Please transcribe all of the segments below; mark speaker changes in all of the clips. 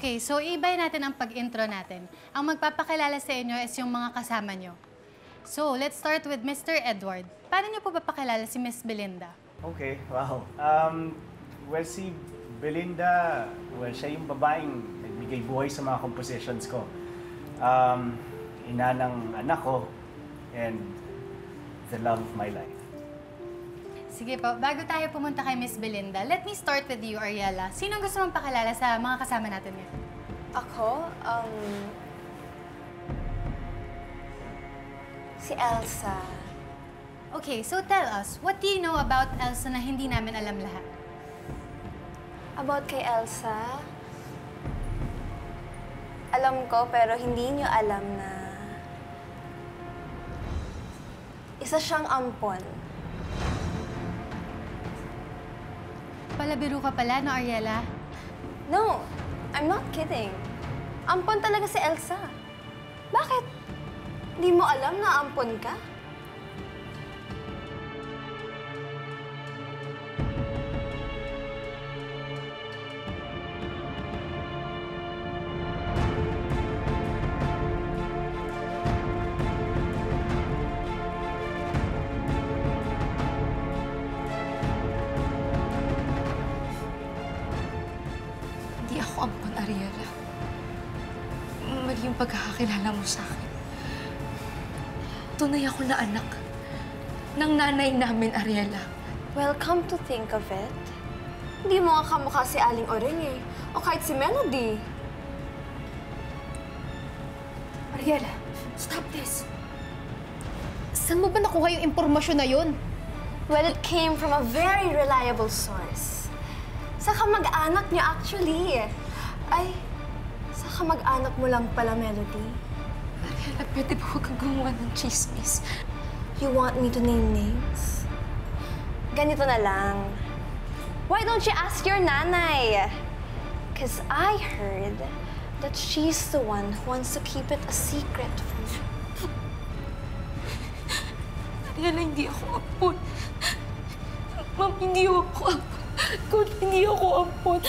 Speaker 1: Okay, so ibay natin ang pag-intro natin. Ang magpapakilala sa inyo is yung mga kasama nyo. So, let's start with Mr. Edward. Paano nyo po papakilala si Miss Belinda?
Speaker 2: Okay, wow. Well, si Belinda, siya yung babaeng nagbigay buhay sa mga compositions ko. Ina ng anak ko and the love of my life.
Speaker 1: Sige po, bago tayo pumunta kay Miss Belinda, let me start with you, Ariela. Sinong gusto mong pakilala sa mga kasama natin ngayon?
Speaker 3: Ako, si Elsa.
Speaker 1: Okay, so tell us, what do you know about Elsa na hindi namin alam lahat?
Speaker 3: About kay Elsa, alam ko pero hindi niyo alam na isa siyang ampon.
Speaker 1: Palabiro ka pala, no, Ariela?
Speaker 3: No, I'm not kidding. Ampon talaga si Elsa. Bakit? Hindi mo alam na ampon ka?
Speaker 4: Hindi ako ampon, Ariela. Mali yung pagkakakilala mo sa akin. Tunay ako na anak ng nanay namin, Ariela.
Speaker 3: Well, come to think of it, hindi mo nga kamukha si Aling Oreng eh. O kahit si Melody.
Speaker 4: Ariela, stop this! Saan mo ba nakuha yung impormasyon na yun?
Speaker 3: Well, it came from a very reliable source. Sa kamag-anak niyo actually. Ay, sa kamag-anak mo lang pala, Melody.
Speaker 4: Ariela, pwede ba huwag kang gumawa ng chismis?
Speaker 3: You want me to name names? Ganito na lang. Why don't you ask your nanay? Because I heard that she's the one who wants to keep it a secret from you.
Speaker 4: Ariela, hindi ako ampon. Ma'am, hindi ako ampon. Kung hindi ako ampon.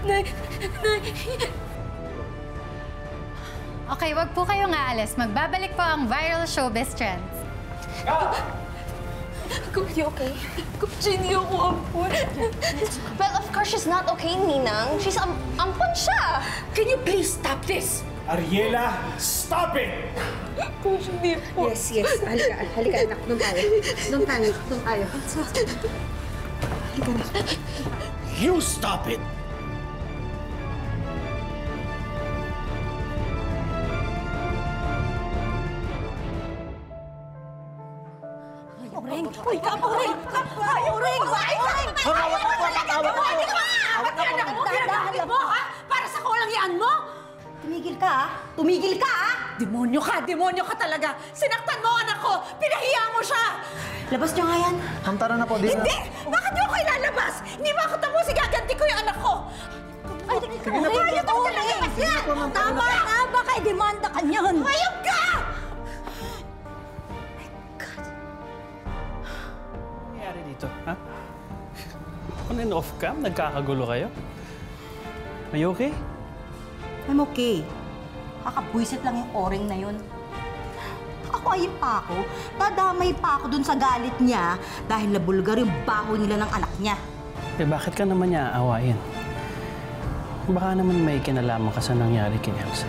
Speaker 4: Nay.
Speaker 1: Okay, wag po kayong aalis. Magbabalik po ang Viral Showbiz Trends.
Speaker 4: Kung
Speaker 3: You okay?
Speaker 4: hindi ako ampon.
Speaker 3: Well, of course she's not okay, Ninang. She's ampon siya.
Speaker 4: Can you please stop this?
Speaker 2: Ariela, stop it!
Speaker 4: Kung hindi ako...
Speaker 5: Yes. Halika, anak. Doon tayo. Halika na.
Speaker 2: You stop it!
Speaker 5: Oreng! Uy, Oreng! Oreng! Mo, ha? Para sa kawalangyaan mo? Tumigil ka, ha? Tumigil ka, ha? Demonyo ka talaga! Sinaktan mo anak ko! Pinahiya mo siya! Labas niyo nga yan.
Speaker 6: Ma'am, tara na po.
Speaker 5: Hindi! Bakit niyo ako ilalabas? Hindi ba ako tapos igaganti ko yung anak ko? Ay,
Speaker 6: Sige na po.
Speaker 5: hayop ka lalabas yan! Tama na! Baka i-demanda ka niyan! Hayop ka!
Speaker 7: Ano nangyari dito, ha? On and off cam? Nagkakagulo kayo? Are you okay?
Speaker 8: I'm okay. Kakabwisit lang yung Oreng na yun. Ako ayun pa ako. Dadamay pa ako dun sa galit niya dahil nabulgar yung baho nila ng anak niya.
Speaker 7: Eh, bakit ka naman niya aawayin? Baka naman may kinalaman ka sa nangyari kay Elsa.